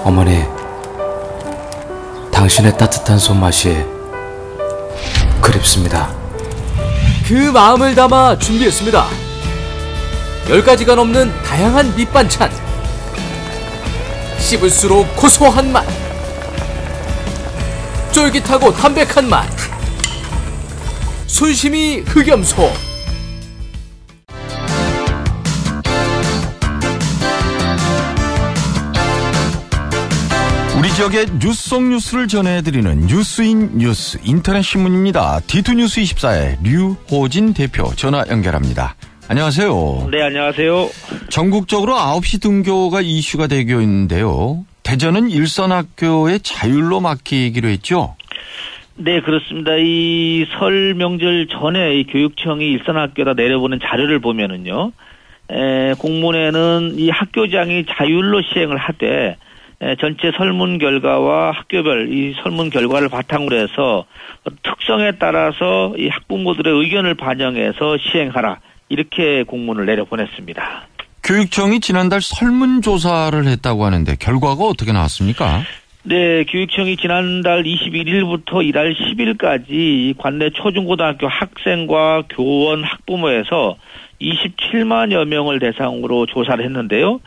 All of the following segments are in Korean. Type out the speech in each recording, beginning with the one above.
어머니, 당신의 따뜻한 손맛이 그립습니다. 그 마음을 담아 준비했습니다. 10가지가 넘는 다양한 밑반찬, 씹을수록 고소한 맛, 쫄깃하고 담백한 맛, 순심이 흑염소. 우리 지역의 뉴스 속 뉴스를 전해드리는 뉴스인 뉴스 인터넷 신문입니다. D2뉴스 24의 류호진 대표 전화 연결합니다. 안녕하세요. 네, 안녕하세요. 전국적으로 9시 등교가 이슈가 되고 있는데요. 대전은 일선학교의 자율로 맡기기로 했죠? 네, 그렇습니다. 이 설 명절 전에 이 교육청이 일선학교에다 내려보낸 자료를 보면은요, 공문에는 이 학교장이 자율로 시행을 하되, 전체 설문 결과와 학교별 이 설문 결과를 바탕으로 해서 특성에 따라서 이 학부모들의 의견을 반영해서 시행하라, 이렇게 공문을 내려보냈습니다. 교육청이 지난달 설문조사를 했다고 하는데 결과가 어떻게 나왔습니까? 네, 교육청이 지난달 21일부터 이달 10일까지 관내 초중고등학교 학생과 교원, 학부모에서 27만여 명을 대상으로 조사를 했는데요.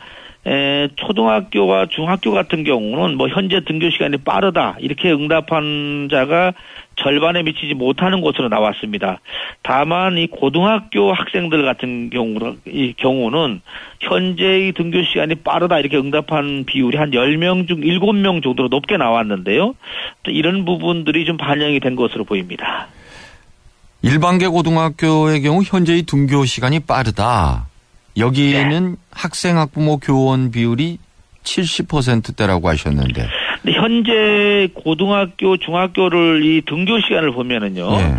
초등학교와 중학교 같은 경우는 뭐 현재 등교 시간이 빠르다, 이렇게 응답한 자가 절반에 미치지 못하는 것으로 나왔습니다. 다만 이 고등학교 학생들 같은 경우는 현재의 등교 시간이 빠르다, 이렇게 응답한 비율이 한 10명 중 7명 정도로 높게 나왔는데요. 또 이런 부분들이 좀 반영이 된 것으로 보입니다. 일반계 고등학교의 경우 현재의 등교 시간이 빠르다. 여기에는 네. 학생, 학부모, 교원 비율이 70%대라고 하셨는데. 현재 고등학교, 중학교를 이 등교 시간을 보면은요. 네.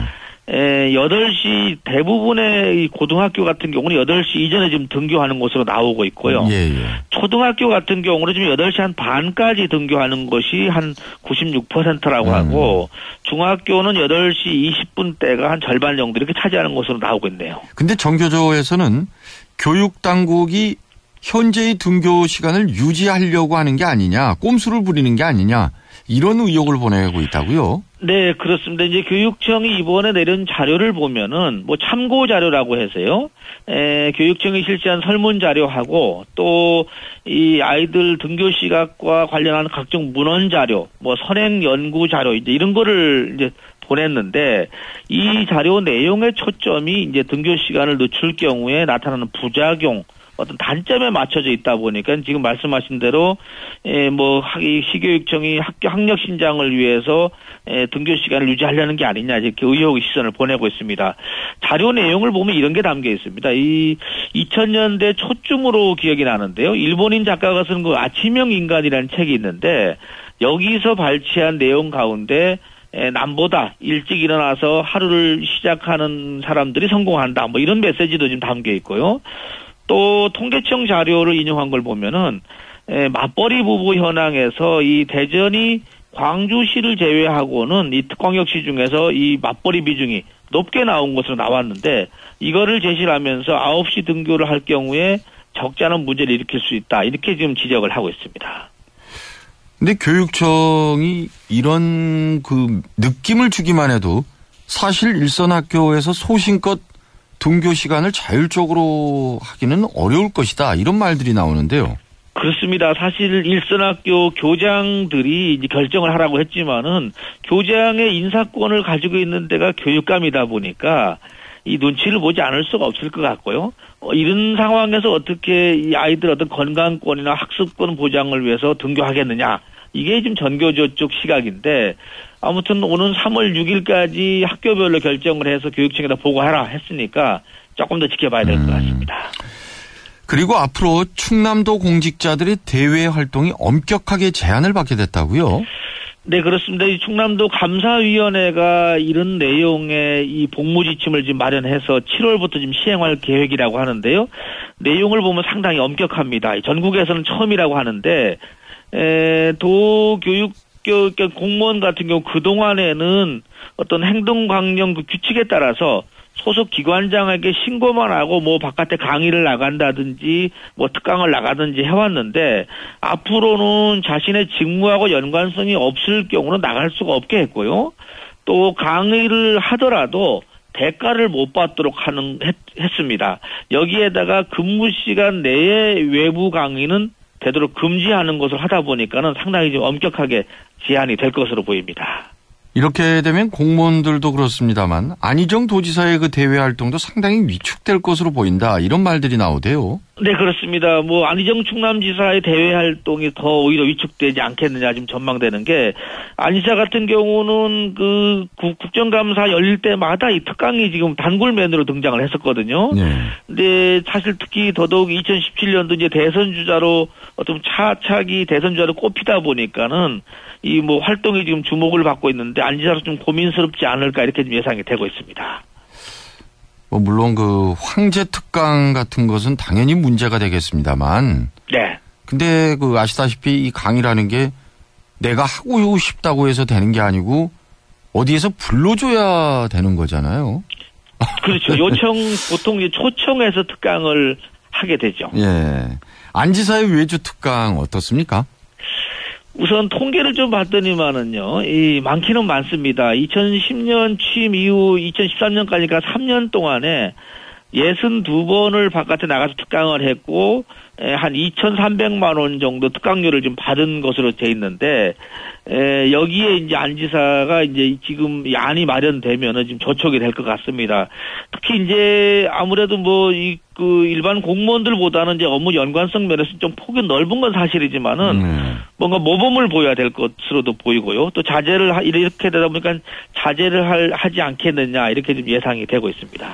8시 대부분의 이 고등학교 같은 경우는 8시 이전에 지금 등교하는 것으로 나오고 있고요. 예. 초등학교 같은 경우는 지금 8시 한 반까지 등교하는 것이 한 96%라고 하고, 중학교는 8시 20분대가 한 절반 정도 이렇게 차지하는 것으로 나오고 있네요. 근데 정교조에서는 교육당국이 현재의 등교 시간을 유지하려고 하는 게 아니냐, 꼼수를 부리는 게 아니냐, 이런 의혹을 보내고 있다고요? 네, 그렇습니다. 이제 교육청이 이번에 내린 자료를 보면은 뭐 참고 자료라고 해서요. 교육청이 실시한 설문 자료하고 또 이 아이들 등교 시각과 관련한 각종 문헌 자료, 뭐 선행 연구 자료, 이제 이런 거를 이제 보냈는데, 이 자료 내용의 초점이 이제 등교 시간을 늦출 경우에 나타나는 부작용, 어떤 단점에 맞춰져 있다 보니까 지금 말씀하신 대로 뭐 시교육청이 학교 학력 신장을 위해서 등교 시간을 유지하려는 게 아니냐, 이렇게 의혹의 시선을 보내고 있습니다. 자료 내용을 보면 이런 게 담겨 있습니다. 이 2000년대 초쯤으로 기억이 나는데요. 일본인 작가가 쓴 그 아침형 인간이라는 책이 있는데, 여기서 발췌한 내용 가운데 남보다 일찍 일어나서 하루를 시작하는 사람들이 성공한다, 뭐 이런 메시지도 지금 담겨 있고요. 또 통계청 자료를 인용한 걸 보면은 맞벌이 부부 현황에서 이 대전이 광주시를 제외하고는 이 특광역시 중에서 이 맞벌이 비중이 높게 나온 것으로 나왔는데, 이거를 제시를 하면서 9시 등교를 할 경우에 적지 않은 문제를 일으킬 수 있다, 이렇게 지금 지적을 하고 있습니다. 근데 교육청이 이런 그 느낌을 주기만 해도 사실 일선학교에서 소신껏 등교 시간을 자율적으로 하기는 어려울 것이다, 이런 말들이 나오는데요. 그렇습니다. 사실 일선학교 교장들이 이제 결정을 하라고 했지만은 교장의 인사권을 가지고 있는 데가 교육감이다 보니까 이 눈치를 보지 않을 수가 없을 것 같고요. 이런 상황에서 어떻게 이 아이들 어떤 건강권이나 학습권 보장을 위해서 등교하겠느냐, 이게 지금 전교조 쪽 시각인데, 아무튼 오는 3월 6일까지 학교별로 결정을 해서 교육청에다 보고하라 했으니까 조금 더 지켜봐야 될 것 같습니다. 그리고 앞으로 충남도 공직자들의 대외 활동이 엄격하게 제한을 받게 됐다고요? 네, 그렇습니다. 이 충남도 감사위원회가 이런 내용의 이 복무 지침을 지금 마련해서 7월부터 지금 시행할 계획이라고 하는데요. 내용을 보면 상당히 엄격합니다. 전국에서는 처음이라고 하는데, 도교육 공무원 같은 경우 그동안에는 어떤 행동강령 그 규칙에 따라서 소속 기관장에게 신고만 하고 뭐 바깥에 강의를 나간다든지 뭐 특강을 나가든지 해왔는데 앞으로는 자신의 직무하고 연관성이 없을 경우는 나갈 수가 없게 했고요. 또 강의를 하더라도 대가를 못 받도록 했습니다. 여기에다가 근무 시간 내에 외부 강의는 되도록 금지하는 것을 하다 보니까는 상당히 좀 엄격하게 제한이 될 것으로 보입니다. 이렇게 되면 공무원들도 그렇습니다만 안희정 도지사의 그 대외 활동도 상당히 위축될 것으로 보인다. 이런 말들이 나오대요. 네, 그렇습니다. 뭐 안희정 충남지사의 대외 활동이 더 오히려 위축되지 않겠느냐 지금 전망되는 게 안 지사 같은 경우는 그 국정감사 열릴 때마다 이 특강이 지금 단골맨으로 등장을 했었거든요. 네. 근데 사실 특히 더더욱 2017년도 이제 대선 주자로 어떤 차차기 대선 주자로 꼽히다 보니까는 이 뭐 활동이 지금 주목을 받고 있는데 안 지사로 좀 고민스럽지 않을까 이렇게 좀 예상이 되고 있습니다. 뭐 물론 그 황제 특강 같은 것은 당연히 문제가 되겠습니다만. 네. 근데 그 아시다시피 이 강의라는 게 내가 하고 싶다고 해서 되는 게 아니고 어디에서 불러줘야 되는 거잖아요. 그렇죠. 보통 이제 초청해서 특강을 하게 되죠. 예. 안 지사의 외주 특강 어떻습니까? 우선 통계를 좀 봤더니만은요, 많기는 많습니다. 2010년 취임 이후 2013년까지가 3년 동안에 62번을 바깥에 나가서 특강을 했고, 한 2,300만 원 정도 특강료를 좀 받은 것으로 돼 있는데, 여기에 이제 안 지사가 이제 지금 안이 마련되면은 지금 저촉이 될 것 같습니다. 특히 이제 아무래도 뭐 일반 공무원들보다는 이제 업무 연관성 면에서 좀 폭이 넓은 건 사실이지만은 뭔가 모범을 보여야 될 것으로도 보이고요. 또 자제를 이렇게 되다 보니까 자제를 하지 않겠느냐 이렇게 좀 예상이 되고 있습니다.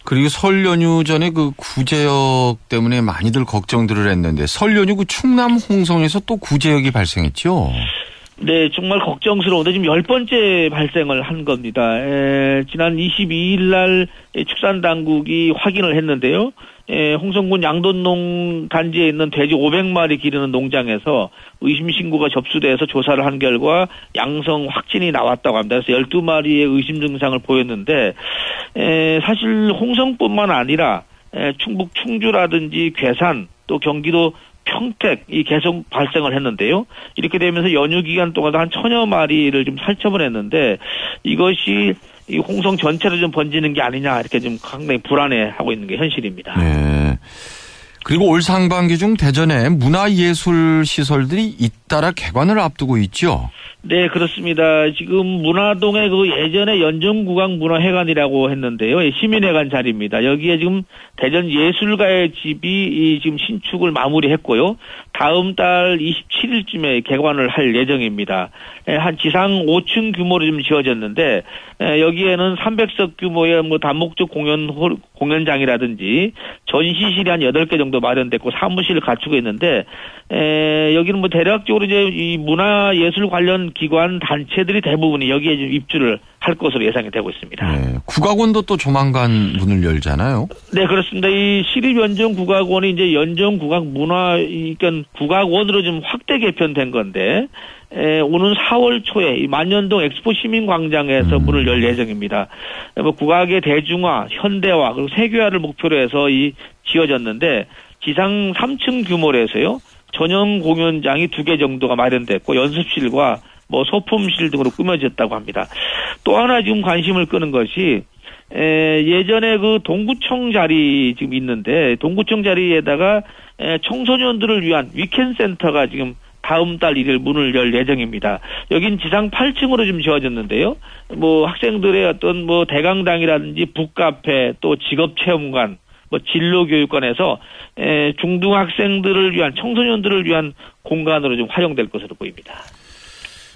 그리고 설 연휴 전에 그 구제역 때문에 많이들 걱정들을 했는데 설 연휴 그 충남 홍성에서 또 구제역이 발생했죠. 네, 정말 걱정스러운데 지금 10번째 발생을 한 겁니다. 지난 22일 날 축산당국이 확인을 했는데요. 홍성군 양돈농 단지에 있는 돼지 500마리 기르는 농장에서 의심 신고가 접수돼서 조사를 한 결과 양성 확진이 나왔다고 합니다. 그래서 12마리의 의심 증상을 보였는데 사실 홍성뿐만 아니라 충북 충주라든지 괴산 또 경기도 평택이 계속 발생을 했는데요. 이렇게 되면서 연휴 기간 동안도 한 1000여 마리를 좀 살처분 했는데 이것이 이 홍성 전체로 좀 번지는 게 아니냐 이렇게 좀 상당히 불안해하고 있는 게 현실입니다. 네. 그리고 올 상반기 중 대전에 문화예술 시설들이 잇따라 개관을 앞두고 있죠. 네, 그렇습니다. 지금 문화동에 그 예전에 연정국악 문화회관이라고 했는데요. 시민회관 자리입니다. 여기에 지금 대전 예술가의 집이 지금 신축을 마무리했고요. 다음 달 27일쯤에 개관을 할 예정입니다. 한 지상 5층 규모로 좀 지어졌는데 여기에는 300석 규모의 뭐 다목적 공연장이라든지 전시실이 한 8개 정도 마련됐고 사무실을 갖추고 있는데 여기는 뭐 대략적으로 이제 이 문화예술 관련 기관 단체들이 대부분이 여기에 좀 입주를 할 것으로 예상이 되고 있습니다. 네, 국악원도 또 조만간 문을 열잖아요. 네, 그렇습니다. 이 시립연정국악원이 이제 연정국악 그러니까 국악원으로 좀 확대 개편된 건데 오는 4월 초에 이 만년동 엑스포 시민광장에서 문을 열 예정입니다. 뭐 국악의 대중화, 현대화 그리고 세계화를 목표로 해서 지어졌는데 지상 3층 규모로 해서요. 전용 공연장이 2개 정도가 마련됐고 연습실과 뭐 소품실 등으로 꾸며졌다고 합니다. 또 하나 지금 관심을 끄는 것이 예전에 그 동구청 자리 지금 있는데 동구청 자리에다가 청소년들을 위한 위켄 센터가 지금 다음 달 1일 문을 열 예정입니다. 여긴 지상 8층으로 좀 지어졌는데요. 뭐 학생들의 어떤 뭐 대강당이라든지 북카페 또 직업체험관 뭐 진로교육관에서 중등학생들을 위한 청소년들을 위한 공간으로 좀 활용될 것으로 보입니다.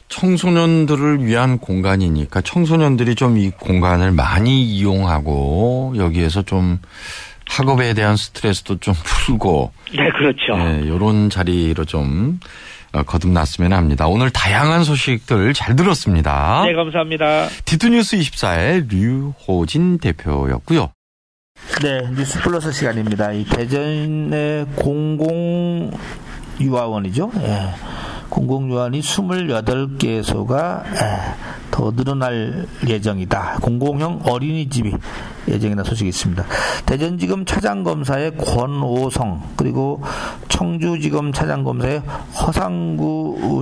청소년들을 위한 공간이니까 청소년들이 좀 이 공간을 많이 이용하고 여기에서 좀 학업에 대한 스트레스도 좀 풀고. 네, 그렇죠. 네, 이런 자리로 좀 거듭났으면 합니다. 오늘 다양한 소식들 잘 들었습니다. 네, 감사합니다. 디투뉴스 24의 류호진 대표였고요. 네, 뉴스 플러스 시간입니다. 이 대전의 공공유아원이죠. 예. 공공요원이 28개소가 더 늘어날 예정이다. 공공형 어린이집이 예정이라는 소식이 있습니다. 대전지검 차장검사의 권오성, 그리고 청주지검 차장검사의 허상구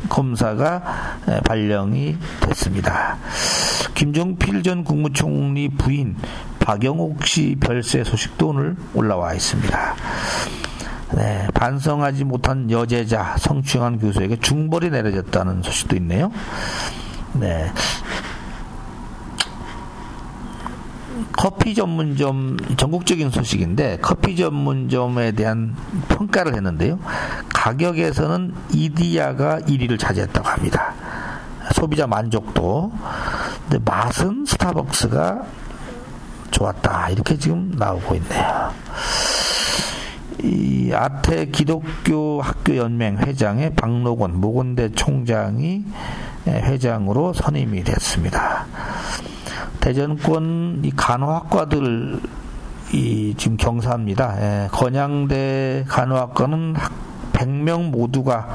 검사가 발령이 됐습니다. 김종필 전 국무총리 부인 박영옥 씨 별세 소식도 오늘 올라와 있습니다. 네, 반성하지 못한 여제자 성추행한 교수에게 중벌이 내려졌다는 소식도 있네요. 네. 커피 전문점, 전국적인 소식인데 커피 전문점에 대한 평가를 했는데요. 가격에서는 이디야가 1위를 차지했다고 합니다. 소비자 만족도. 근데 맛은 스타벅스가 좋았다. 이렇게 지금 나오고 있네요. 이 아태 기독교 학교 연맹 회장의 박노건 모건대 총장이 회장으로 선임이 됐습니다. 대전권 이 간호학과들 지금 경사입니다. 건양대 간호학과는 100명 모두가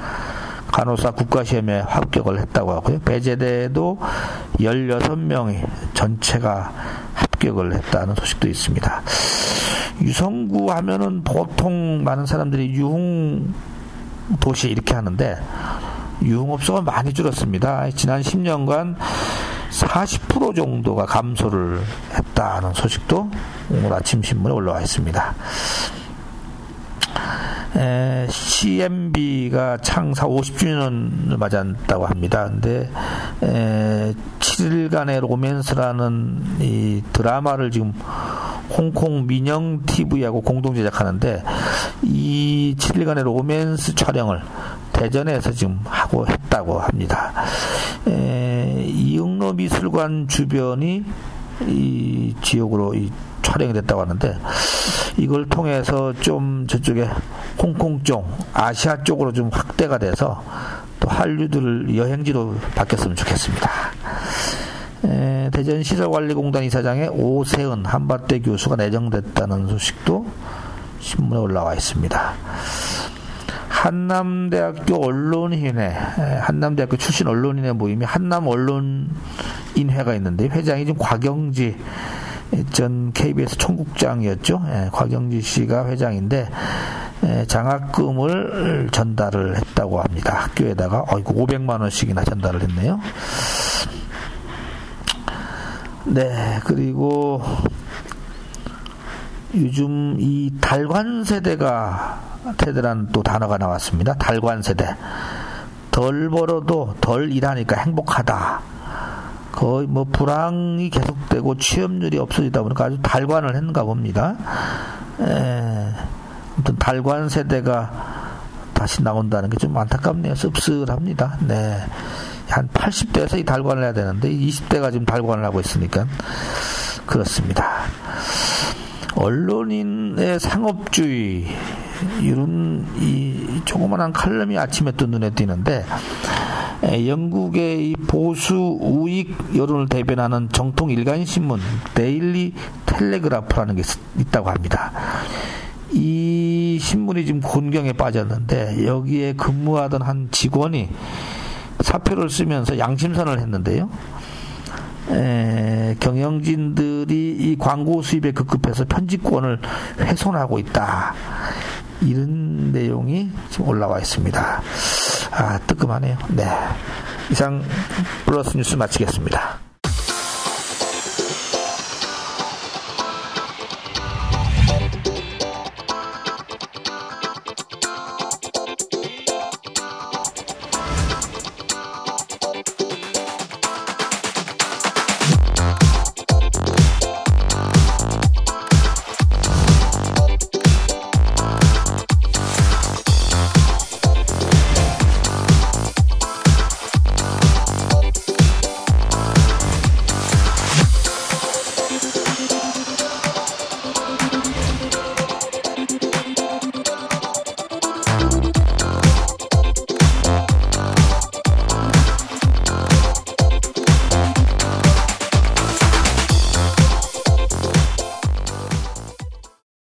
간호사 국가시험에 합격을 했다고 하고요. 배제대도 16명이 전체가 합격을 했다는 소식도 있습니다. 유성구 하면은 보통 많은 사람들이 유흥 도시 이렇게 하는데 유흥업소가 많이 줄었습니다. 지난 10년간 40% 정도가 감소를 했다는 소식도 오늘 아침 신문에 올라와 있습니다. CMB가 창사 50주년을 맞았다고 합니다. 근데 7일간의 로맨스라는 이 드라마를 지금 홍콩 민영 TV하고 공동 제작하는데 이 7일간의 로맨스 촬영을 대전에서 지금 하고 했다고 합니다. 이응로 미술관 주변이 이 지역으로 촬영이 됐다고 하는데 이걸 통해서 좀 저쪽에 홍콩 쪽, 아시아 쪽으로 좀 확대가 돼서 또 한류들 여행지로 바뀌었으면 좋겠습니다. 대전시설관리공단 이사장의 오세은 한밭대 교수가 내정됐다는 소식도 신문에 올라와 있습니다. 한남대학교 언론인회, 한남대학교 출신 언론인회 모임이 한남언론인회가 있는데 회장이 지금 곽영지 전 KBS 총국장이었죠. 곽영지 씨가 회장인데 장학금을 전달을 했다고 합니다. 학교에다가 500만 원씩이나 전달을 했네요. 네, 그리고 요즘 이 달관 세대가 세대라는 또 단어가 나왔습니다. 달관 세대. 덜 벌어도 덜 일하니까 행복하다. 거의 뭐 불황이 계속되고 취업률이 없어지다 보니까 아주 달관을 했는가 봅니다. 아무튼 달관 세대가 다시 나온다는 게 좀 안타깝네요. 씁쓸합니다. 네. 한 80대에서 이 달관을 해야 되는데 20대가 지금 달관을 하고 있으니까 그렇습니다. 언론인의 상업주의 이런 이 조그만한 칼럼이 아침에 또 눈에 띄는데 영국의 이 보수 우익 여론을 대변하는 정통 일간신문 데일리 텔레그라프라는 게 있다고 합니다. 이 신문이 지금 곤경에 빠졌는데 여기에 근무하던 한 직원이 사표를 쓰면서 양심선을 했는데요. 경영진들이 이 광고 수입에 급급해서 편집권을 훼손하고 있다. 이런 내용이 지금 올라와 있습니다. 뜨끔하네요. 네. 이상 플러스 뉴스 마치겠습니다.